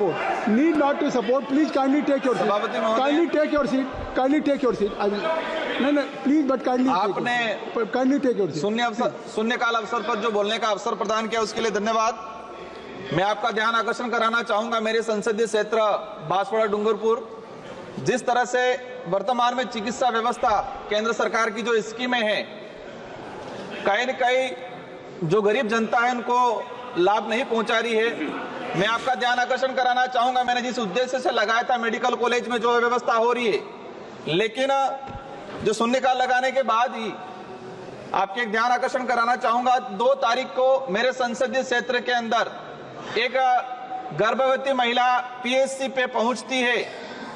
support. Need not to support. Please kindly take your seat. Kindly take your seat. Kindly take your seat. I will. No, please, but kindly. आपने kindly take your seat. शून्यकाल अवसर पर जो बोलने का अवसर प्रदान किया उसके लिए धन्यवाद। मैं आपका ध्यान आकर्षण कराना चाहूंगा मेरे संसदीय क्षेत्र बांसवाड़ा डूंगरपुर, जिस तरह से वर्तमान में चिकित्सा व्यवस्था केंद्र सरकार की जो स्कीमें हैं, कहीं न कहीं जो गरीब जनता है उनको लाभ नहीं पहुंचा रही है। मैं आपका ध्यान आकर्षण कराना चाहूंगा, मैंने जिस उद्देश्य से लगाया था मेडिकल कॉलेज में जो व्यवस्था हो रही है, लेकिन जो शून्यकाल लगाने के बाद ही आपके ध्यान आकर्षण कराना चाहूंगा, 2 तारीख को मेरे संसदीय क्षेत्र के अंदर एक गर्भवती महिला पीएचसी पे पहुंचती है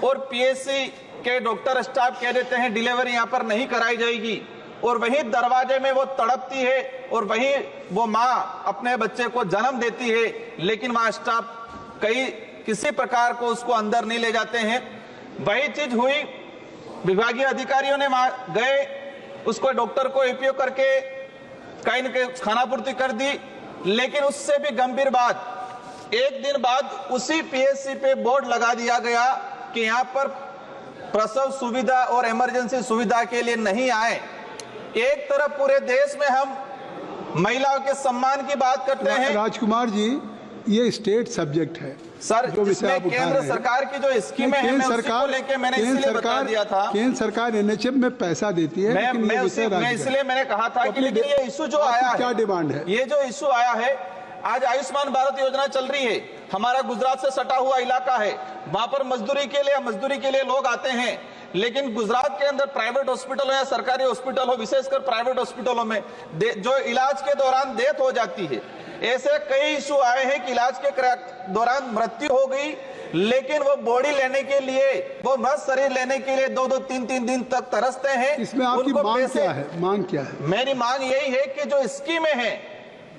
और पीएचसी के डॉक्टर स्टाफ कह देते हैं डिलीवरी यहां पर नहीं कराई जाएगी, और वहीं दरवाजे में वो तड़पती है और वहीं वो माँ अपने बच्चे को जन्म देती है, लेकिन वहां स्टाफ किसी प्रकार को उसको अंदर नहीं ले जाते हैं। वही चीज हुई, विभागीय अधिकारियों ने वहां गए, उसको डॉक्टर को उपयोग करके कहीं न कहीं खानापूर्ति कर दी, लेकिन उससे भी गंभीर बात, एक दिन बाद उसी पीएचसी पे बोर्ड लगा दिया गया कि यहाँ पर प्रसव सुविधा और इमरजेंसी सुविधा के लिए नहीं आए। एक तरफ पूरे देश में हम महिलाओं के सम्मान की बात करते हैं। राजकुमार जी, ये स्टेट सब्जेक्ट है सर, जिसमें केंद्र सरकार की जो स्कीमें हैं, मैं उसको लेके मैंने इसलिए बता दिया था। केंद्र सरकार एनएचएम में पैसा देती है, मैं इसलिए मैंने कहा था कि लेकिन ये इशू जो आया है, क्या डिमांड है, ये जो इशू आया है, आज आयुष्मान भारत योजना चल रही है, हमारा गुजरात से सटा हुआ इलाका है, वहां पर मजदूरी के लिए लोग आते हैं, लेकिन गुजरात के अंदर प्राइवेट हॉस्पिटल हो या सरकारी हॉस्पिटल हो, विशेषकर प्राइवेट हॉस्पिटलों में जो इलाज के दौरान डेथ हो जाती है, ऐसे कई इशू आए हैं कि इलाज के दौरान मृत्यु हो गई, लेकिन वो बॉडी लेने के लिए, वो मृत शरीर लेने के लिए 2-2, 3-3 दिन तक तरसते हैं। इसमें आपकी मांग क्या है? मांग क्या है? मेरी मांग यही है कि जो स्कीमें हैं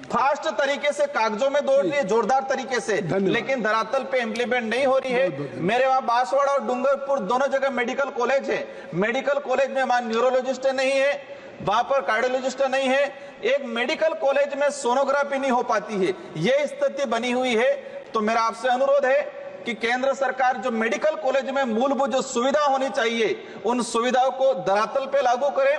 फास्ट तरीके से कागजों में दौड़ रही है, जोरदार तरीके से, लेकिन धरातल पे इम्प्लीमेंट नहीं हो रही है। मेरे वहां बांसवाड़ा और डूंगरपुर दोनों जगह मेडिकल कॉलेज है, मेडिकल कॉलेज में वहां न्यूरोलॉजिस्ट नहीं है, वहां पर कार्डियोलॉजिस्ट नहीं है, एक मेडिकल कॉलेज में सोनोग्राफी नहीं हो पाती है, ये स्थिति बनी हुई है। तो मेरा आपसे अनुरोध है कि केंद्र सरकार जो मेडिकल कॉलेज में मूलभूत जो सुविधा होनी चाहिए, उन सुविधाओं को धरातल पे लागू करे,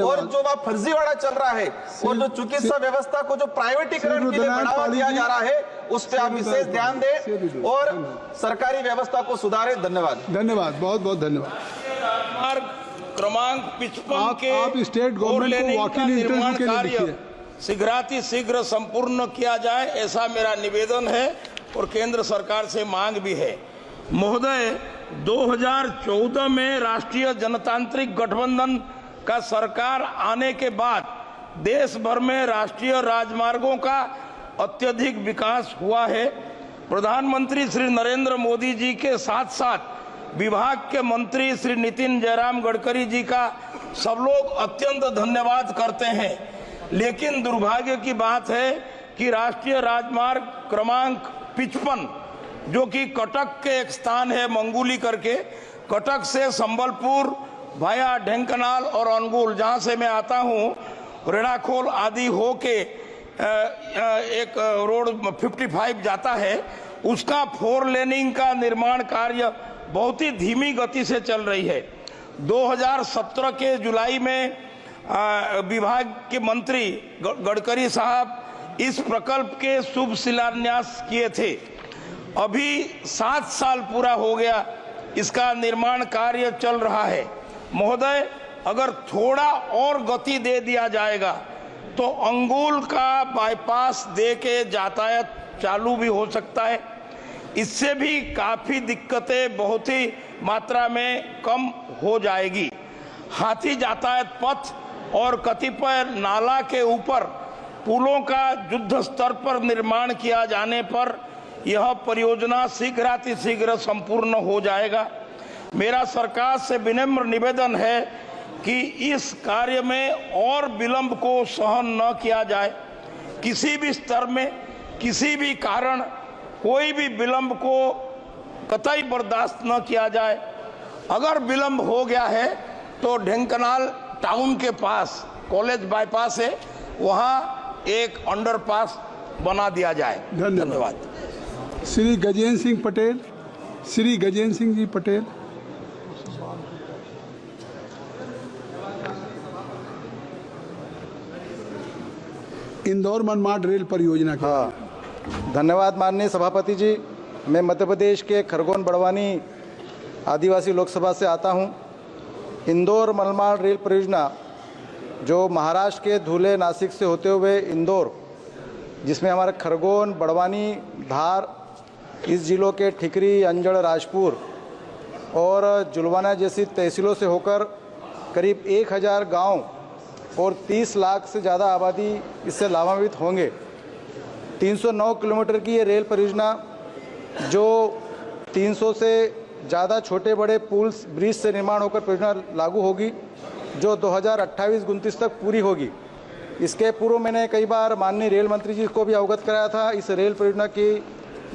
और जो वह फर्जीवाड़ा चल रहा है और जो चिकित्सा व्यवस्था को जो प्राइवेटीकरण के लिए बढ़ावा दिया जा रहा है, उस पर आप विशेष ध्यान दें और सरकारी व्यवस्था को सुधारें। धन्यवाद। धन्यवाद, बहुत बहुत धन्यवाद। क्रमांक 55 के आप स्टेट गवर्नमेंट को वकील इंटरव्यू के लिए लिखिए, शीघ्रातिशीघ्र संपूर्ण किया जाए, ऐसा मेरा निवेदन है और केंद्र सरकार से मांग भी है। महोदय, 2014 में राष्ट्रीय जनतांत्रिक गठबंधन का सरकार आने के बाद देश भर में राष्ट्रीय राजमार्गों का अत्यधिक विकास हुआ है। प्रधानमंत्री श्री नरेंद्र मोदी जी के साथ साथ विभाग के मंत्री श्री नितिन जयराम गडकरी जी का सब लोग अत्यंत धन्यवाद करते हैं, लेकिन दुर्भाग्य की बात है कि राष्ट्रीय राजमार्ग क्रमांक 55 जो कि कटक के एक स्थान है मंगूली करके, कटक से संबलपुर भाया ढेंकनाल और अनुगुल, जहां से मैं आता हूं, रेणाखोल आदि हो के एक रोड 55 जाता है, उसका 4 लेनिंग का निर्माण कार्य बहुत ही धीमी गति से चल रही है। 2017 के जुलाई में विभाग के मंत्री गडकरी साहब इस प्रकल्प के शुभ शिलान्यास किए थे। अभी 7 साल पूरा हो गया, इसका निर्माण कार्य चल रहा है। महोदय, अगर थोड़ा और गति दे दिया जाएगा तो अंगुल का बाईपास दे के यातायात चालू भी हो सकता है। इससे भी काफ़ी दिक्कतें बहुत ही मात्रा में कम हो जाएगी। हाथी यातायात पथ और कतिपय नाला के ऊपर पुलों का युद्ध स्तर पर निर्माण किया जाने पर यह परियोजना शीघ्रातिशीघ्र संपूर्ण हो जाएगा। मेरा सरकार से विनम्र निवेदन है कि इस कार्य में और विलंब को सहन न किया जाए। किसी भी स्तर में किसी भी कारण कोई भी विलंब को कतई बर्दाश्त न किया जाए। अगर विलंब हो गया है तो ढेंकनाल टाउन के पास कॉलेज बाईपास है, वहाँ एक अंडरपास बना दिया जाए। धन्यवाद। श्री गजेंद्र सिंह पटेल, श्री गजेंद्र सिंह जी पटेल। इंदौर मनमाड रेल परियोजना के धन्यवाद माननीय सभापति जी। मैं मध्य प्रदेश के खरगोन बड़वानी आदिवासी लोकसभा से आता हूं। इंदौर मनमाड रेल परियोजना जो महाराष्ट्र के धुले नासिक से होते हुए इंदौर, जिसमें हमारे खरगोन, बड़वानी, धार, इस जिलों के ठिकरी, अंजड़, राजपुर और जुलवाना जैसी तहसीलों से होकर करीब 1000 गांव और 30 लाख से ज़्यादा आबादी इससे लाभान्वित होंगे। 309 किलोमीटर की ये रेल परियोजना जो 300 से ज़्यादा छोटे बड़े पुल्स, ब्रिज से निर्माण होकर परियोजना लागू होगी, जो 2028-29 तक पूरी होगी। इसके पूर्व मैंने कई बार माननीय रेल मंत्री जी को भी अवगत कराया था इस रेल परियोजना की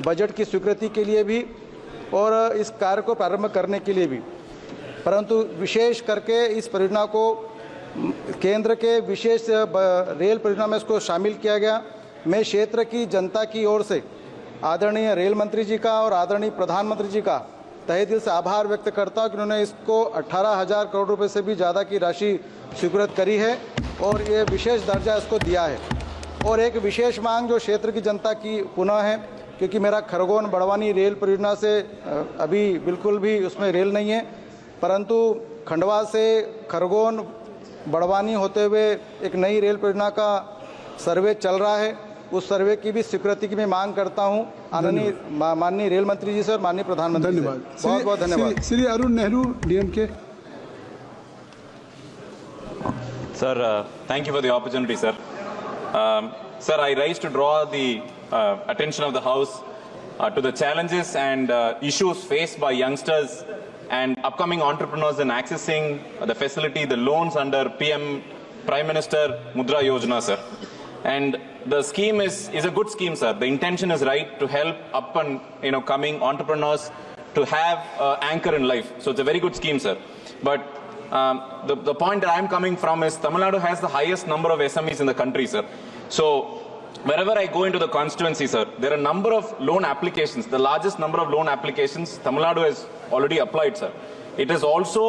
बजट की स्वीकृति के लिए भी और इस कार्य को प्रारंभ करने के लिए भी, परंतु विशेष करके इस परियोजना को केंद्र के विशेष रेल परियोजना में इसको शामिल किया गया। मैं क्षेत्र की जनता की ओर से आदरणीय रेल मंत्री जी का और आदरणीय प्रधानमंत्री जी का तहे दिल से आभार व्यक्त करता हूँ कि उन्होंने इसको 18,000 करोड़ रुपए से भी ज़्यादा की राशि स्वीकृत करी है और ये विशेष दर्जा इसको दिया है। और एक विशेष मांग जो क्षेत्र की जनता की पुनः है, क्योंकि मेरा खरगोन बड़वानी रेल परियोजना से अभी बिल्कुल भी उसमें रेल नहीं है, परंतु खंडवा से खरगोन बड़वानी होते हुए एक नई रेल परियोजना का सर्वे चल रहा है। उस सर्वे की भी स्वीकृति की मैं मांग करता हूं माननीय रेल मंत्री जी से और माननीय प्रधानमंत्री जी से। बहुत बहुत धन्यवाद। Shri Arun Nehru, DMK. Sir, thank you for the opportunity, sir. Sir, I rise to draw the attention of the House to the challenges and issues faced by youngsters and upcoming entrepreneurs in accessing the facility, the loans under PM Prime Minister Mudra Yojana, sir. And the scheme is a good scheme, sir. The intention is right to help up and coming entrepreneurs to have anchor in life. So it's a very good scheme, sir. But the point that I'm coming from is Tamil Nadu has the highest number of SMEs in the country, sir. So wherever I go into the constituency, sir, there are a number of loan applications. The largest number of loan applications Tamil Nadu has already applied, sir. It is also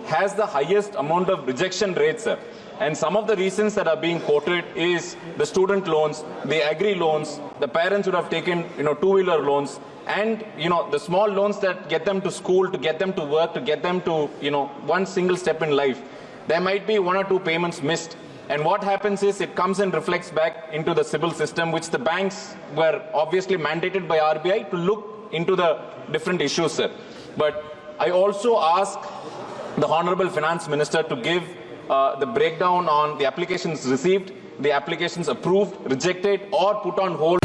has the highest amount of rejection rates, sir. And some of the reasons that are being quoted is the student loans, the agri loans, the parents would have taken, two-wheeler loans, and, the small loans that get them to school, to get them to work, to get them to, one single step in life. There might be one or two payments missed. And what happens is it comes and reflects back into the CIBIL system, which the banks were obviously mandated by RBI to look into the different issues, sir. But I also ask the Honorable Finance Minister to give the breakdown on the applications received, the applications approved, rejected, or put on hold.